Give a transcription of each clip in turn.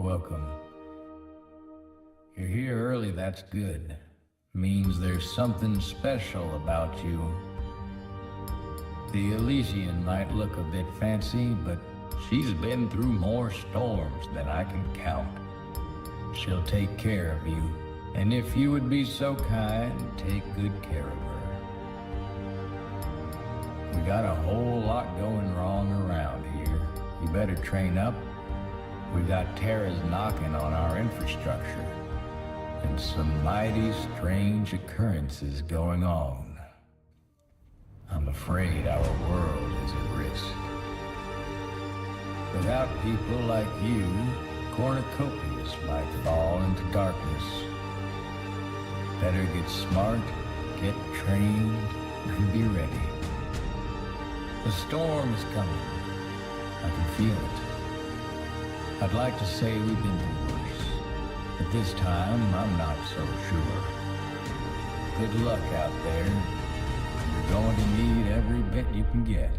Welcome. You're here early, that's good. Means there's something special about you. The Elysian might look a bit fancy, but she's been through more storms than I can count. She'll take care of you, and if you would be so kind, take good care of her. We got a whole lot going wrong around here. You better train up. We got terrors knocking on our infrastructure, and some mighty strange occurrences going on. I'm afraid our world is at risk. Without people like you, cornucopias might fall into darkness. Better get smart, get trained, and be ready. The storm is coming. I can feel it. I'd like to say we've been through worse, but this time I'm not so sure. Good luck out there. You're going to need every bit you can get.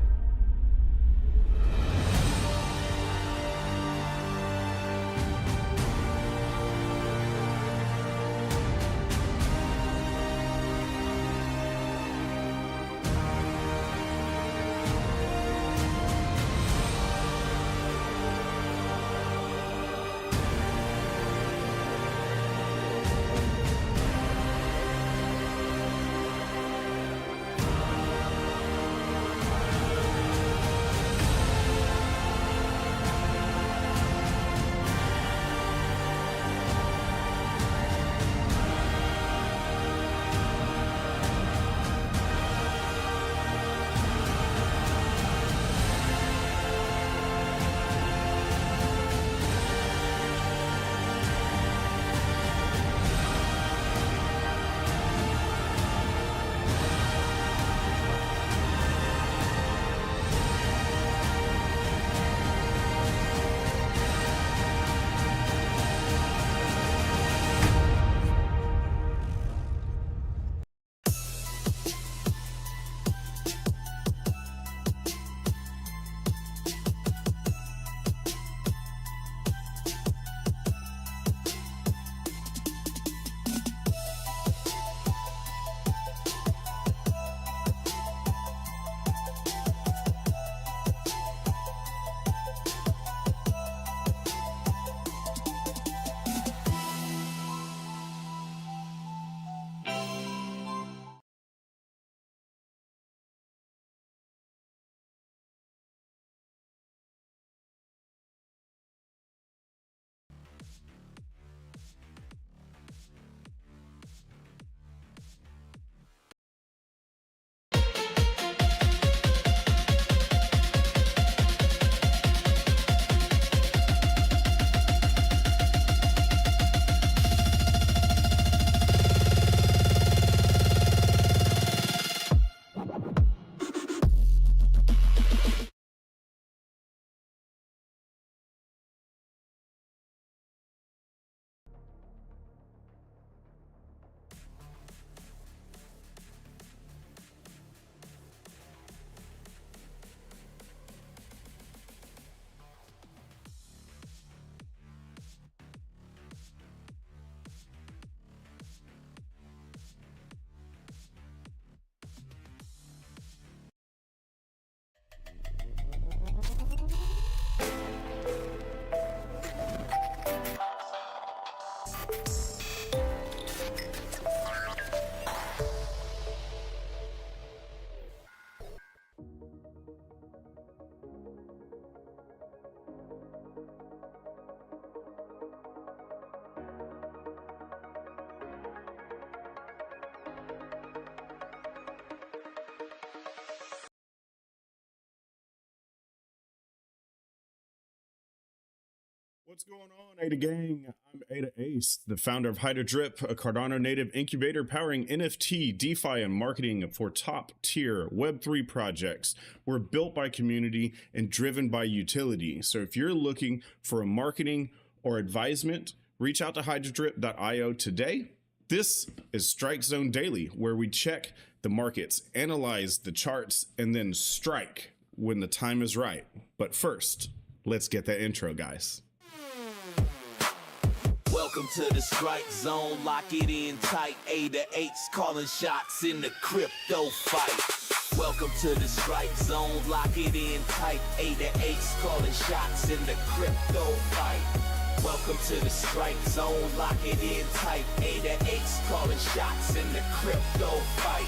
What's going on, Ada Gang? I'm Ada Ace, the founder of HydroDrip, a Cardano native incubator powering NFT, DeFi, and marketing for top-tier Web3 projects. We're built by community and driven by utility. So if you're looking for a marketing or advisement, reach out to hydrodrip.io today. This is Strike Zone Daily, where we check the markets, analyze the charts, and then strike when the time is right. But first, let's get that intro, guys. Welcome to the strike zone, lock it in tight. A to H's calling shots in the crypto fight. Welcome to the strike zone, lock it in tight. A to H's calling shots in the crypto fight. Welcome to the strike zone, lock it in tight. A to H's calling shots in the crypto fight.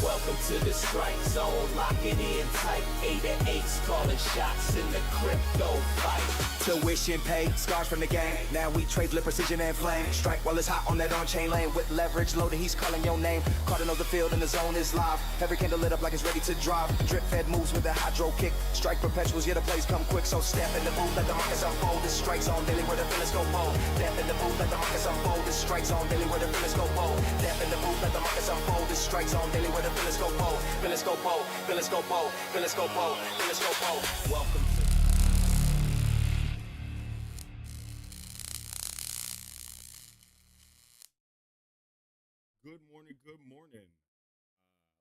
Welcome to the strike zone, lock it in tight. A to H's calling shots in the crypto fight. Tuition paid, scars from the game. Now we trade with precision and flame. Strike while it's hot on that on-chain lane. With leverage loaded, he's calling your name. Carter knows the field and the zone is live. Every candle lit up like it's ready to drive. Drip fed moves with a hydro kick. Strike perpetuals, yeah, the plays come quick. So step in the booth, let the markets unfold. This strike zone daily where the feelings go bold. Step in the booth, let the markets unfold. This strike zone daily where the feelings go bold. Step in the booth, let the markets unfold. This strike zone daily where the feelings go bold. Feelings go bold, feelings go bold, feelings go bold, feelings go bold. Welcome to Good morning, good morning.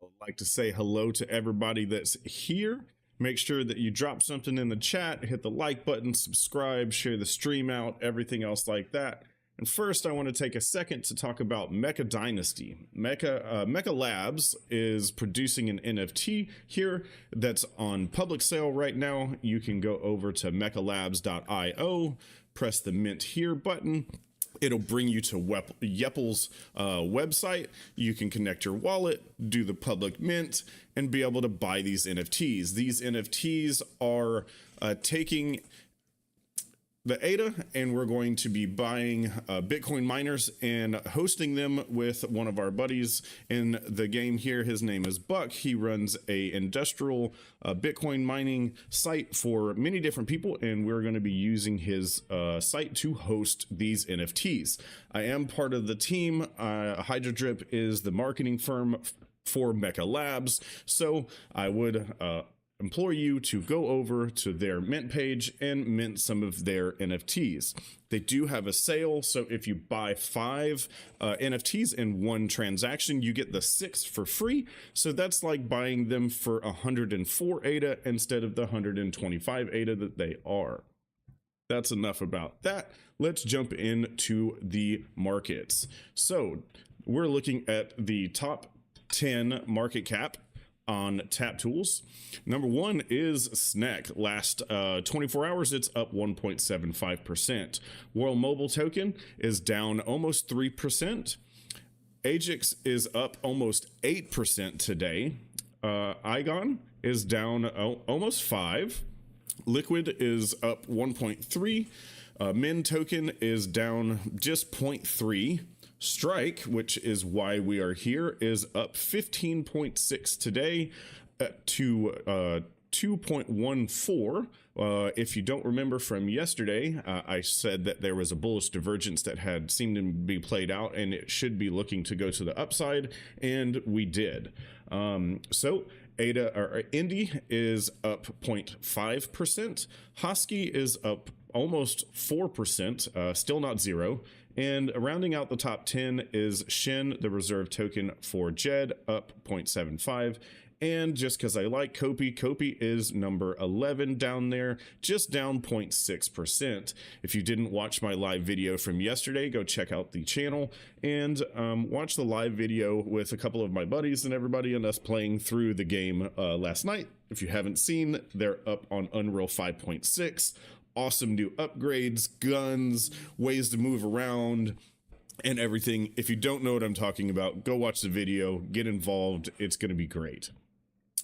I would like to say hello to everybody that's here. Make sure that you drop something in the chat, hit the like button, subscribe, share the stream out, everything else like that. And first, I want to take a second to talk about Mecha Dynasty. Mecha Labs is producing an NFT here that's on public sale right now. You can go over to mechalabs.io, press the mint here button. It'll bring you to Yeppel's website. You can connect your wallet, do the public mint, and be able to buy these NFTs. These NFTs are taking the ADA, and we're going to be buying Bitcoin miners and hosting them with one of our buddies in the game here. His name is Buck. He runs a industrial Bitcoin mining site for many different people, and we're going to be using his site to host these NFTs. I am part of the team. HydroDrip is the marketing firm for Mecha Labs, so I would implore you to go over to their mint page and mint some of their NFTs. They do have a sale, so if you buy 5 NFTs in one transaction, you get the 6th for free. So that's like buying them for 104 ADA instead of the 125 ADA that they are. That's enough about that. Let's jump into the markets. So we're looking at the top 10 market cap on Tap Tools. Number 1 is SNEC. Last 24 hours, it's up 1.75%. World Mobile Token is down almost 3%. AGIX is up almost 8% today. IGON is down almost 5. Liquid is up 1.3. Min token is down just 0.3. Strike, which is why we are here, is up 15.6 today to 2.14. If you don't remember from yesterday, I said that there was a bullish divergence that had seemed to be played out, and it should be looking to go to the upside, and we did. So ADA or Indy is up 0.5%. Husky is up almost 4%, still not zero. And rounding out the top 10 is Shin, the reserve token for JED, up 0.75. And just because I like Kopi is number 11 down there, just down 0.6%. If you didn't watch my live video from yesterday, go check out the channel and watch the live video with a couple of my buddies and everybody and us playing through the game last night. If you haven't seen, they're up on Unreal 5.6. Awesome new upgrades, guns, ways to move around, and everything. If you don't know what I'm talking about, go watch the video, get involved. It's going to be great.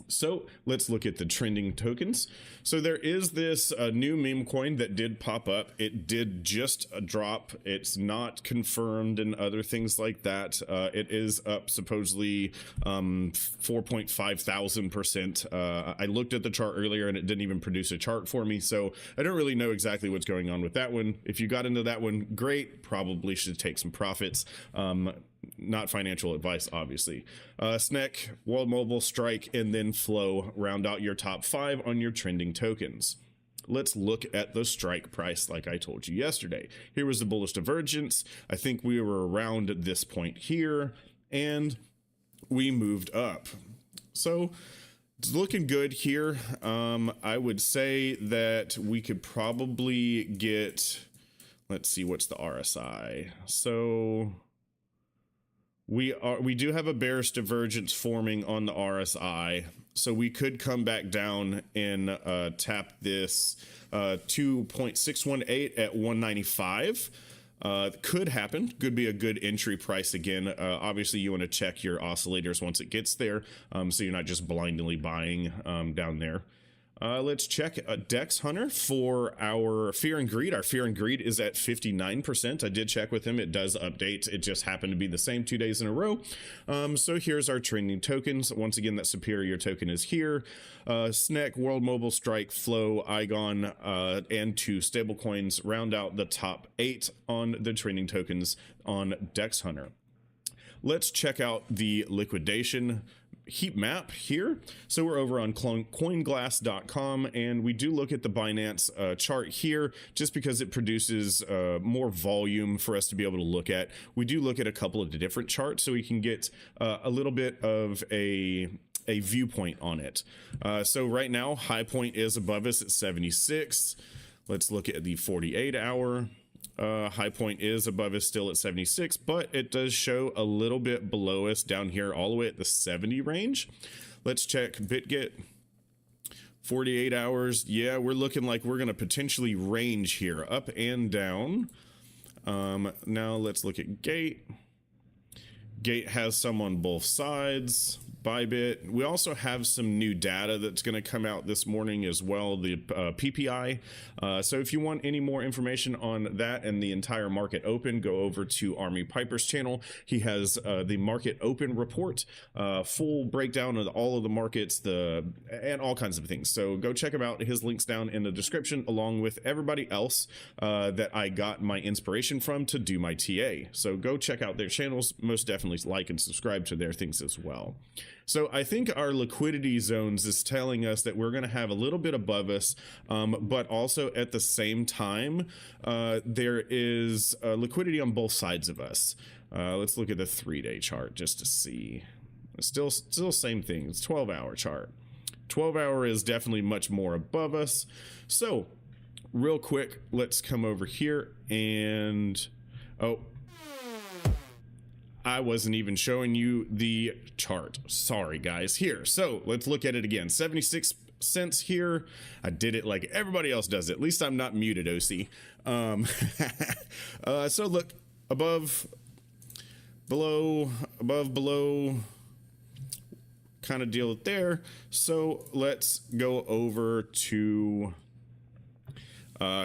So let's look at the trending tokens. So there is this new meme coin that did pop up. It did just drop. It's not confirmed and other things like that. It is up supposedly 4.5,000%. I looked at the chart earlier and it didn't even produce a chart for me. So I don't really know exactly what's going on with that one. If you got into that one, great. Probably should take some profits. Not financial advice, obviously. SNEC, World Mobile, Strike, and then Flow round out your top 5 on your trending tokens. Let's look at the strike price like I told you yesterday. Here was the bullish divergence. I think we were around this point here, and we moved up. So it's looking good here. I would say that we could probably get... let's see, what's the RSI? So we do have a bearish divergence forming on the RSI, so we could come back down and tap this 2.618 at 195. Could happen. Could be a good entry price again. Obviously, you want to check your oscillators once it gets there, so you're not just blindly buying down there. Let's check Dex Hunter for our Fear and Greed. Our Fear and Greed is at 59%. I did check with him. It does update. It just happened to be the same 2 days in a row. So here's our trending tokens. Once again, that superior token is here. SNEC, World Mobile, Strike, Flow, Igon, and 2 stablecoins round out the top 8 on the trending tokens on Dex Hunter. Let's check out the liquidation heat map here. So we're over on coinglass.com, and we do look at the Binance chart here just because it produces more volume for us to be able to look at. We do look at a couple of the different charts so we can get a little bit of a viewpoint on it. So right now, high point is above us at 76. Let's look at the 48-hour. High point is above us still at 76, but it does show a little bit below us down here all the way at the 70 range. Let's check BitGet. 48 hours. Yeah, we're looking like we're going to potentially range here up and down. Now let's look at Gate. Gate has some on both sides. Bybit. We also have some new data that's going to come out this morning as well, the PPI. So if you want any more information on that and the entire market open, go over to Army Piper's channel. He has the market open report, full breakdown of all of the markets, and all kinds of things. So go check him out. His link's down in the description, along with everybody else that I got my inspiration from to do my TA. So go check out their channels. Most definitely like and subscribe to their things as well. So I think our liquidity zones is telling us that we're going to have a little bit above us, but also at the same time, there is liquidity on both sides of us. Let's look at the 3-day chart just to see. Still same thing. It's 12-hour chart. 12-hour is definitely much more above us. So real quick, let's come over here and, oh, I wasn't even showing you the chart. Sorry, guys. Here, so let's look at it again. 76 cents here. I did it like everybody else does it. At least I'm not muted, OC. So look, above, below, above, below, kind of deal with there. So let's go over to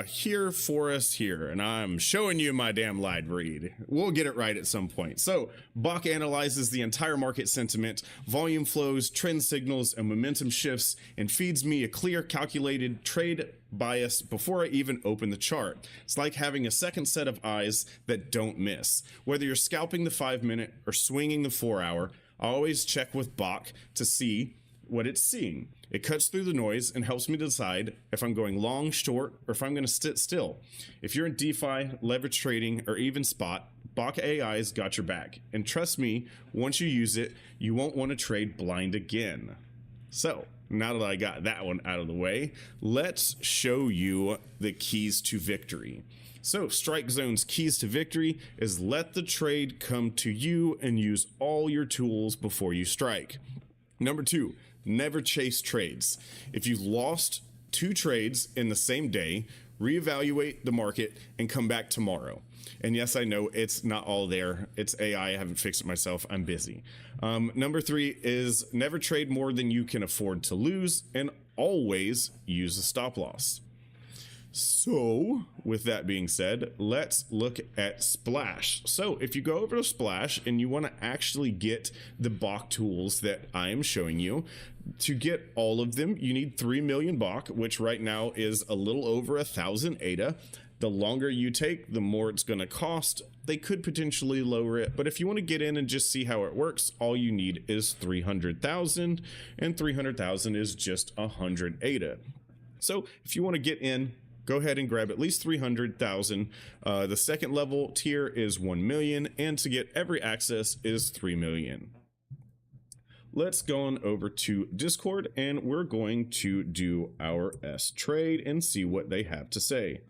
here for us here, and I'm showing you my damn live read. We'll get it right at some point. So BOK analyzes the entire market sentiment, volume flows, trend signals, and momentum shifts, and feeds me a clear, calculated trade bias before I even open the chart. It's like having a second set of eyes that don't miss. Whether you're scalping the 5-minute or swinging the 4-hour, I always check with BOK to see what it's seeing. It cuts through the noise and helps me decide if I'm going long, short, or if I'm going to sit still. If you're in DeFi, leverage trading, or even spot, BOK AI's got your back. And trust me, once you use it, you won't want to trade blind again. So now that I got that one out of the way, let's show you the keys to victory. So Strike Zone's keys to victory is let the trade come to you and use all your tools before you strike. Number 2, never chase trades. If you've lost 2 trades in the same day, reevaluate the market and come back tomorrow. And yes, I know it's not all there. It's AI. I haven't fixed it myself. I'm busy. Number 3 is never trade more than you can afford to lose, and always use a stop loss. So with that being said, let's look at Splash. So if you go over to Splash and you want to actually get the BOK tools that I am showing you, to get all of them, you need 3 million BOK, which right now is a little over 1,000 ADA. The longer you take, the more it's going to cost. They could potentially lower it, but if you want to get in and just see how it works, all you need is 300,000, and 300,000 is just 100 ADA. So if you want to get in, go ahead and grab at least 300,000. The second level tier is 1 million, and to get every access is 3 million. Let's go on over to Discord, and we're going to do our S trade and see what they have to say.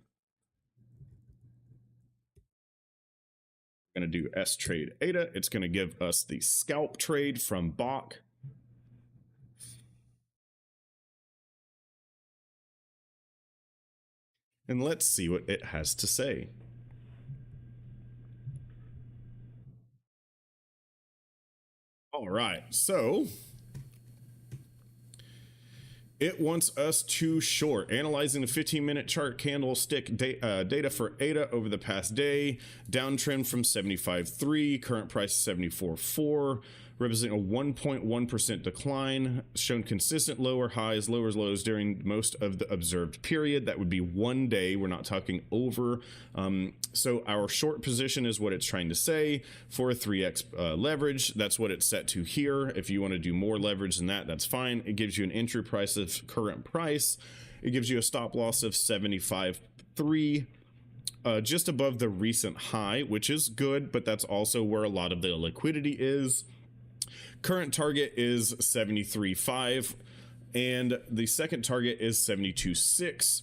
Going to do S trade ADA. It's going to give us the scalp trade from BOK. And let's see what it has to say. All right, so it wants us to short, analyzing the 15-minute chart candlestick data for ADA over the past day, downtrend from 75.3, current price 74.4, representing a 1.1% decline, shown consistent lower highs, lows during most of the observed period. That would be 1 day. We're not talking over. So our short position is what it's trying to say for a 3x leverage. That's what it's set to here. If you want to do more leverage than that, that's fine. It gives you an entry price of current price. It gives you a stop loss of 75.3. Just above the recent high, which is good, but that's also where a lot of the liquidity is. Current target is 73.5, and the second target is 72.6.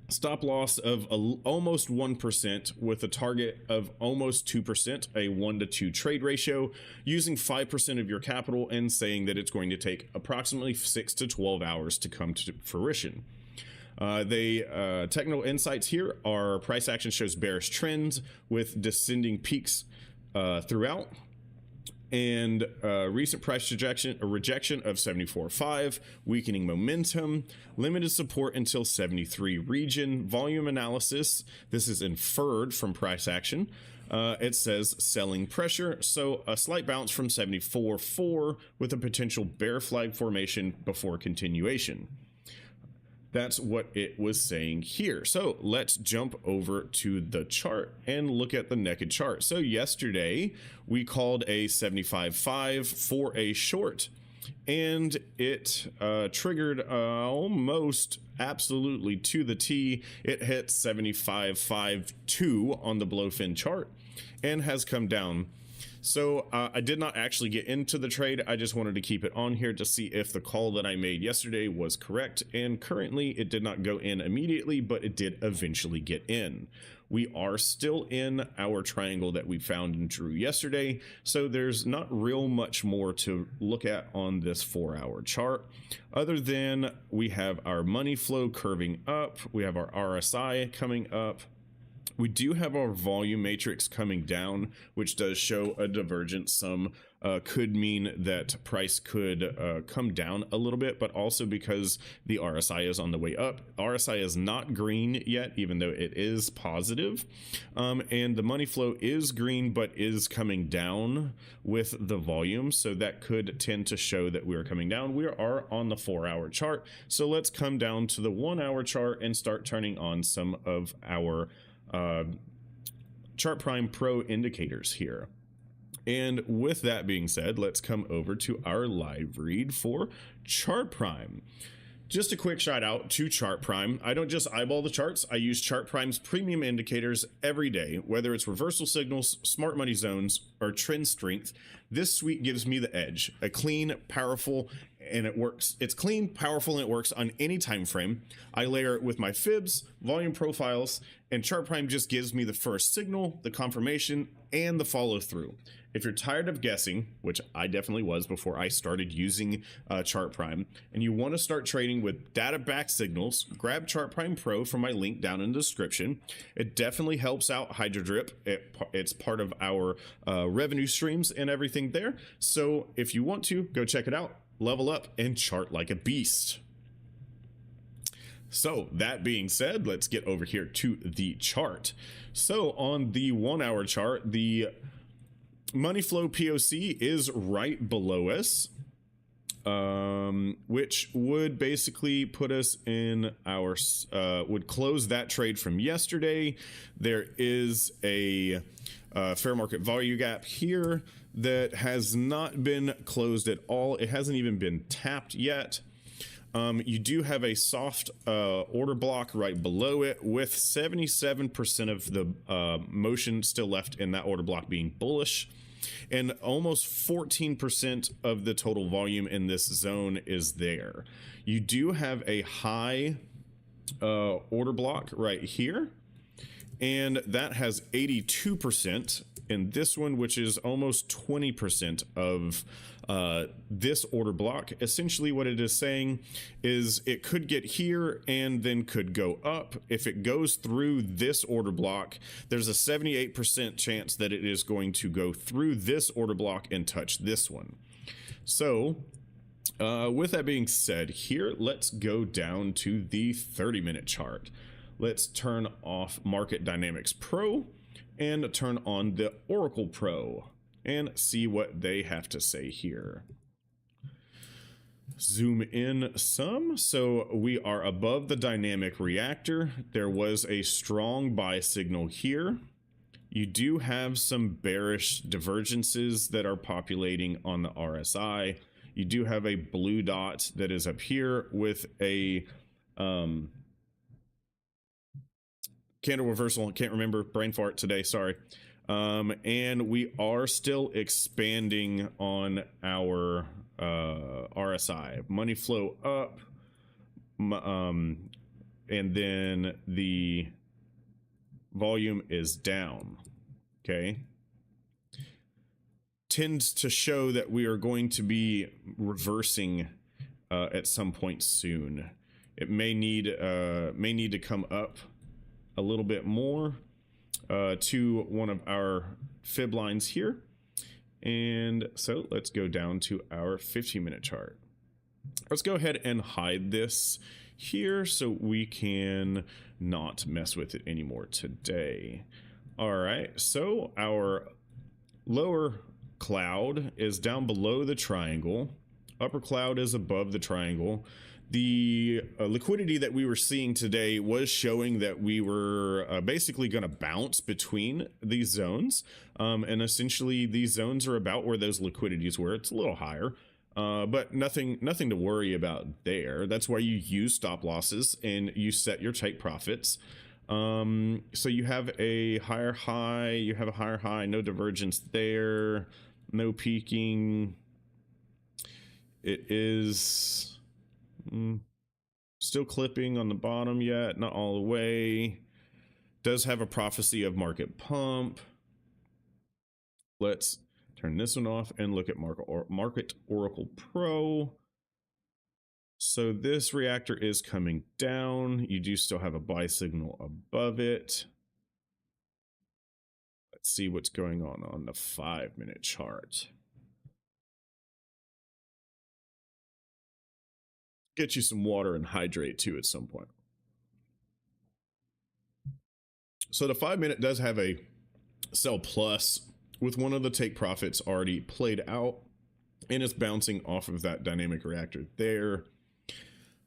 Stop loss of almost 1% with a target of almost 2%, a 1-to-2 trade ratio, using 5% of your capital and saying that it's going to take approximately 6 to 12 hours to come to fruition. The technical insights here are price action shows bearish trends with descending peaks throughout. And recent price rejection of 74.5, weakening momentum, limited support until 73 region, volume analysis. This is inferred from price action. It says selling pressure, so a slight bounce from 74.4 with a potential bear flag formation before continuation. That's what it was saying here. So let's jump over to the chart and look at the naked chart. So yesterday we called a 75.5 for a short, and it triggered almost absolutely to the T. It hit 75.52 on the Blowfin chart and has come down. So I did not actually get into the trade. I just wanted to keep it on here to see if the call that I made yesterday was correct. And currently it did not go in immediately, but it did eventually get in. We are still in our triangle that we found and drew yesterday. So there's not real much more to look at on this 4-hour chart, other than we have our money flow curving up. We have our RSI coming up. We do have our volume matrix coming down, which does show a divergence. Some could mean that price could come down a little bit, but also because the RSI is on the way up. RSI is not green yet, even though it is positive. And the money flow is green, but is coming down with the volume. So that could tend to show that we are coming down. We are on the 4-hour chart. So let's come down to the 1-hour chart and start turning on some of our Chart Prime Pro indicators here. And with that being said, let's come over to our live read for Chart Prime. Just a quick shout out to Chart Prime. I don't just eyeball the charts. I use Chart Prime's premium indicators every day, whether it's reversal signals, smart money zones, or trend strength. This suite gives me the edge. A clean, powerful, and it works. It's clean, powerful, and it works on any time frame. I layer it with my fibs, volume profiles, and Chart Prime just gives me the first signal, the confirmation, and the follow through. If you're tired of guessing, which I definitely was before I started using Chart Prime, and you want to start trading with data-backed signals, grab Chart Prime Pro from my link down in the description. It definitely helps out HydroDrip. It's part of our revenue streams and everything there. So if you want to, go check it out, level up, and chart like a beast. So that being said, let's get over here to the chart. So on the 1-hour chart, the money flow POC is right below us, which would basically put us in our, would close that trade from yesterday. There is a fair market value gap here that has not been closed at all. It hasn't even been tapped yet. You do have a soft order block right below it with 77% of the motion still left in that order block being bullish, and almost 14% of the total volume in this zone is there. You do have a high order block right here, And that has 82%. And this one, which is almost 20% of this order block. Essentially what it is saying is it could get here and then could go up. If it goes through this order block, there's a 78% chance that it is going to go through this order block and touch this one. So with that being said, here, let's go down to the 30-minute chart. Let's turn off Market Dynamics Pro and turn on the Oracle Pro and see what they have to say here. Zoom in some. So we are above the dynamic reactor. There was a strong buy signal here. You do have some bearish divergences that are populating on the RSI. You do have a blue dot that is up here with a candle reversal. I can't remember, brain fart today, sorry. And we are still expanding on our RSI. Money flow up, and then the volume is down, okay? Tends to show that we are going to be reversing at some point soon. It may need to come up a little bit more to one of our fib lines here. And so let's go down to our 15-minute chart. Let's go ahead and hide this here so we can not mess with it anymore today. All right, so our lower cloud is down below the triangle. Upper cloud is above the triangle. The liquidity that we were seeing today was showing that we were basically going to bounce between these zones. And essentially these zones are about where those liquidities were. It's a little higher, but nothing to worry about there. That's why you use stop losses and you set your take profits. So you have a higher high, no divergence there, no peaking. It is still clipping on the bottom yet, not all the way. Does have a prophecy of market pump. Let's turn this one off and look at Market Oracle Pro. So this reactor is coming down. You do still have a buy signal above it. Let's see what's going on the 5-minute chart. Get you some water and hydrate too at some point. So the 5-minute does have a sell plus with one of the take profits already played out, and it's bouncing off of that dynamic reactor there.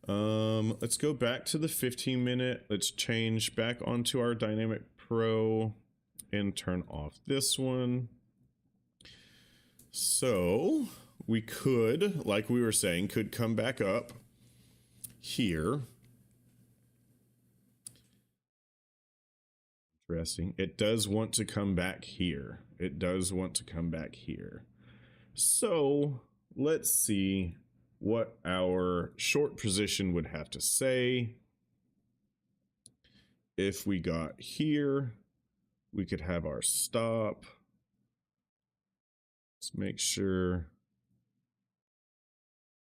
Let's go back to the 15-minute. Let's change back onto our dynamic pro and turn off this one. So we could, like we were saying, could come back up here. Interesting. It does want to come back here. It does want to come back here. So let's see what our short position would have to say. If we got here, we could have our stop. Let's make sure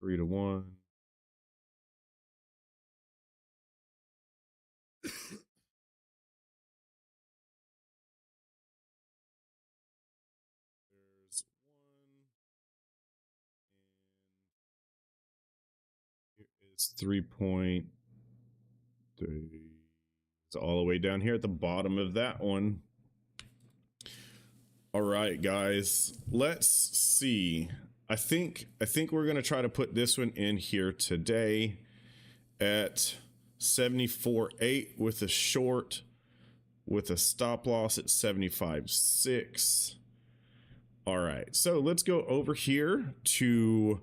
3 to 1. There's 1, and here is 3.3. It's all the way down here at the bottom of that one. All right, guys, let's see. I think we're going to try to put this one in here today at 74.8 with a short, with a stop loss at 75.6. All right, so let's go over here to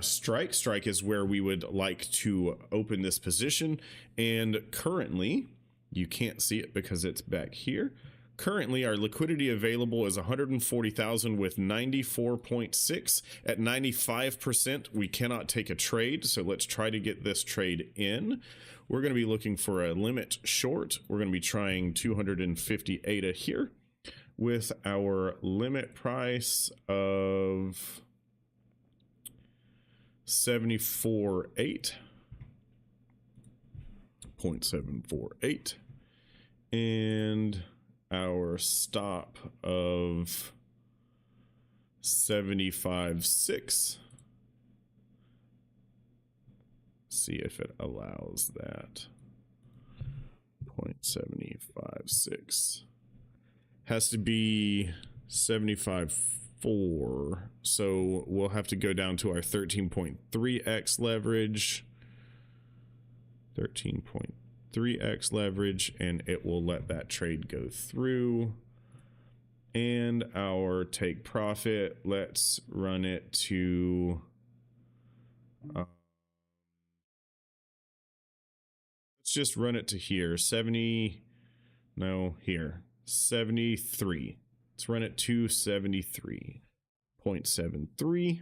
Strike. Strike is where we would like to open this position, and currently you can't see it because it's back here. Currently, our liquidity available is 140,000 with 94.6. At 95%, we cannot take a trade. So let's try to get this trade in. we're going to be looking for a limit short. We're going to be trying 250 ADA here with our limit price of 0.748 and our stop of 75.6. See if it allows that. 0.756 has to be 75.4, so we'll have to go down to our 13.3x leverage. 13.3x leverage, and it will let that trade go through. And our take profit, let's run it to let's just run it to here. 73. Let's run it to 73.73,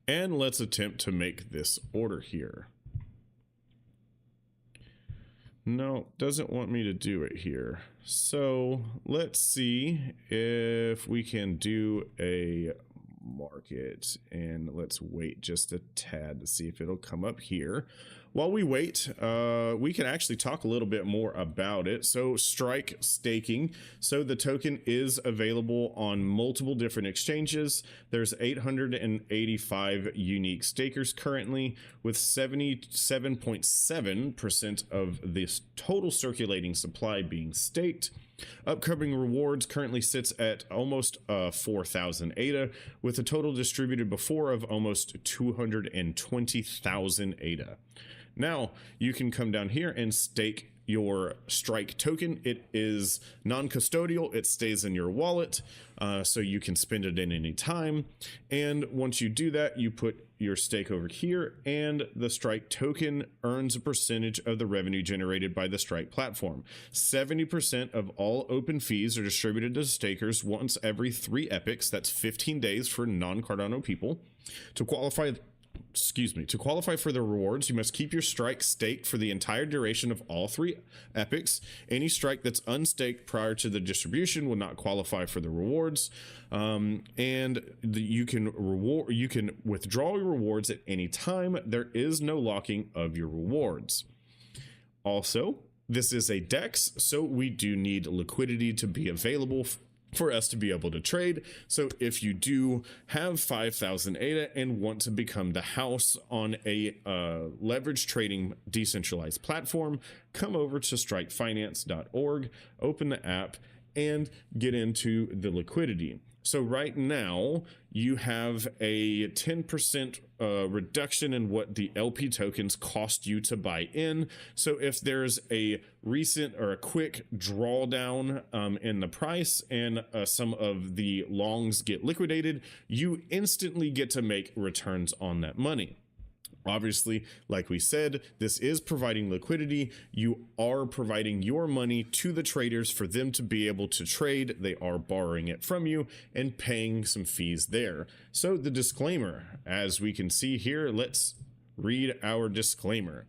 and let's attempt to make this order here. No, doesn't want me to do it here. So let's see if we can do a market, and let's wait just a tad to see if it'll come up here. While we wait, we can actually talk a little bit more about it. So Strike staking. So the token is available on multiple different exchanges. There's 885 unique stakers currently, with 77.7% of this total circulating supply being staked. Upcoming rewards currently sits at almost 4,000 ADA, with a total distributed before of almost 220,000 ADA. Now you can come down here and stake your Strike token. It is non-custodial. It stays in your wallet, so you can spend it in any time. And once you do that, you put your stake over here, and the Strike token earns a percentage of the revenue generated by the Strike platform. 70% of all open fees are distributed to stakers once every 3 epochs. That's 15 days for non-Cardano people. To qualify for the rewards, you must keep your Strike staked for the entire duration of all 3 epochs. Any Strike that's unstaked prior to the distribution will not qualify for the rewards. You can withdraw your rewards at any time. There is no locking of your rewards. Also, this is a DEX, so we do need liquidity to be available for us to be able to trade. So if you do have 5,000 ADA and want to become the house on a leverage trading decentralized platform, come over to strikefinance.org, open the app, and get into the liquidity. So right now you have a 10% reduction in what the LP tokens cost you to buy in. So if there's a recent or a quick drawdown in the price and some of the longs get liquidated, you instantly get to make returns on that money. Obviously, like we said, this is providing liquidity. You are providing your money to the traders for them to be able to trade. They are borrowing it from you and paying some fees there. So the disclaimer, as we can see here, let's read our disclaimer.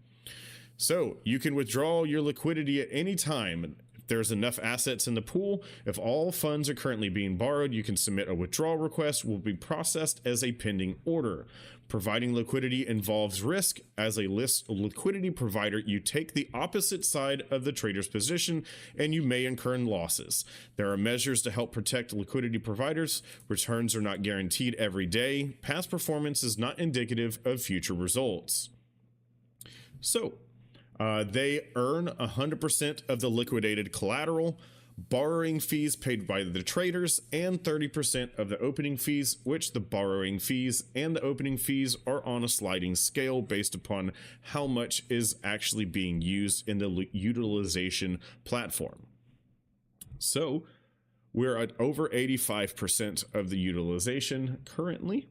So you can withdraw your liquidity at any time. If there's enough assets in the pool, if all funds are currently being borrowed, you can submit a withdrawal request, will be processed as a pending order. Providing liquidity involves risk. As a liquidity provider, you take the opposite side of the trader's position and you may incur losses. There are measures to help protect liquidity providers. Returns are not guaranteed every day. Past performance is not indicative of future results. So, they earn 100% of the liquidated collateral, borrowing fees paid by the traders, and 30% of the opening fees, which the borrowing fees and the opening fees are on a sliding scale based upon how much is actually being used in the utilization platform. So we're at over 85% of the utilization currently.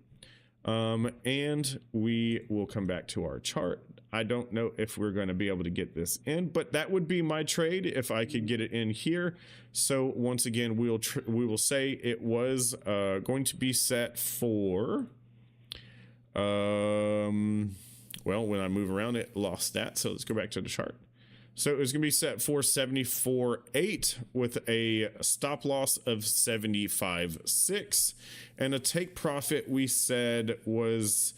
And we will come back to our chart. I don't know if we're going to be able to get this in, but that would be my trade if I could get it in here. So once again, we will say it was going to be set for Well, when I move around, it lost that. So let's go back to the chart. So it was going to be set for 74.8 with a stop loss of 75.6, and a take profit we said was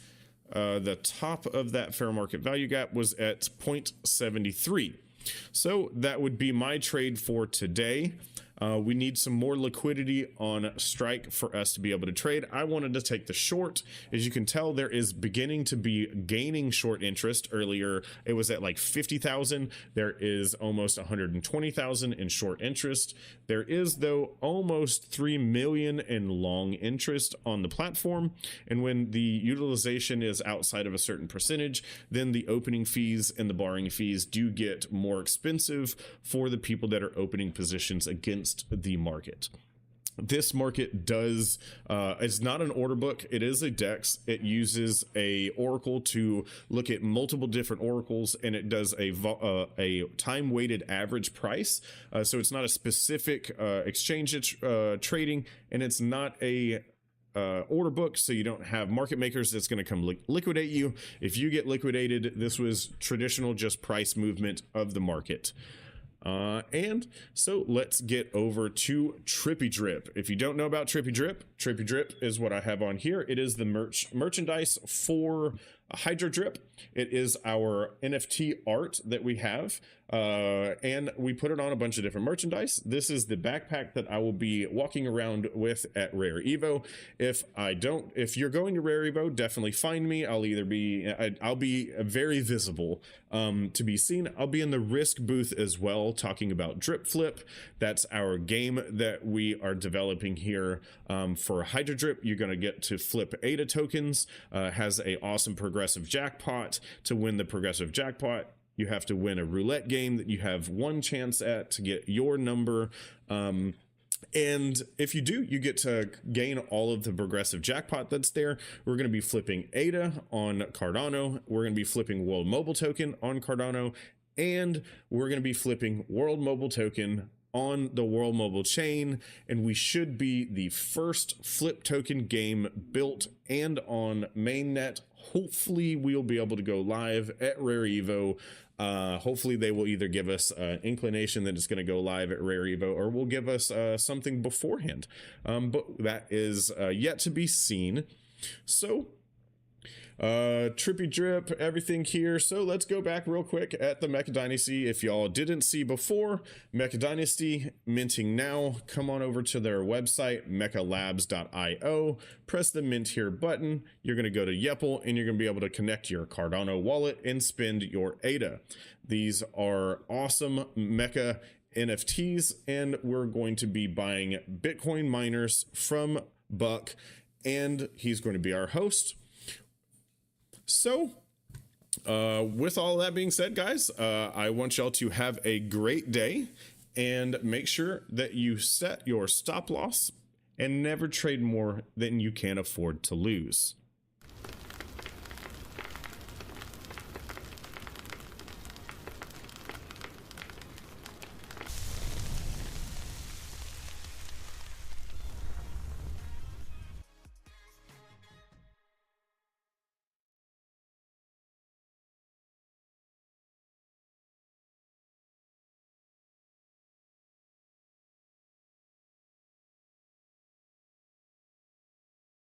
the top of that fair market value gap was at 0.73. So that would be my trade for today. We need some more liquidity on Strike for us to be able to trade. I wanted to take the short. As you can tell, there is beginning to be gaining short interest. Earlier, it was at like 50,000. There is almost 120,000 in short interest. There is, though, almost 3 million in long interest on the platform. And when the utilization is outside of a certain percentage, then the opening fees and the borrowing fees do get more expensive for the people that are opening positions against the market. This market does it's not an order book, it is a dex. It uses a oracle to look at multiple different oracles, and it does a time weighted average price. So it's not a specific exchange trading, and it's not a order book, so you don't have market makers that's going to come liquidate you. If you get liquidated, this was traditional just price movement of the market. And so let's get over to HydroDrip. If you don't know about HydroDrip is what I have on here. It is the merchandise for HydroDrip. It is our NFT art that we have, and we put it on a bunch of different merchandise. This is the backpack that I will be walking around with at Rare Evo. If you're going to Rare Evo, definitely find me. I'll be very visible to be seen. I'll be in the Risk booth as well, talking about Drip Flip. That's our game that we are developing here for HydroDrip. You're going to get to flip ADA tokens. Has a awesome progressive jackpot. To win the progressive jackpot, you have to win a roulette game that you have one chance at to get your number. And if you do, you get to gain all of the progressive jackpot that's there. We're going to be flipping ADA on Cardano. We're going to be flipping World Mobile Token on Cardano. And we're going to be flipping World Mobile Token on the World Mobile chain. And we should be the first flip token game built and on mainnet. Hopefully we'll be able to go live at Rare Evo. Hopefully they will either give us an inclination that it's going to go live at Rare Evo, or will give us something beforehand. But that is yet to be seen. So HydroDrip, everything here. So let's go back real quick at the Mecha Dynasty. If y'all didn't see before, Mecha Dynasty minting now. Come on over to their website, mechalabs.io. Press the mint here button. You're going to go to Yepple, and you're going to be able to connect your Cardano wallet and spend your ADA. These are awesome Mecha NFTs, and we're going to be buying Bitcoin miners from BOK, and he's going to be our host. So with all that being said, guys, I want y'all to have a great day, and make sure that you set your stop loss and never trade more than you can afford to lose.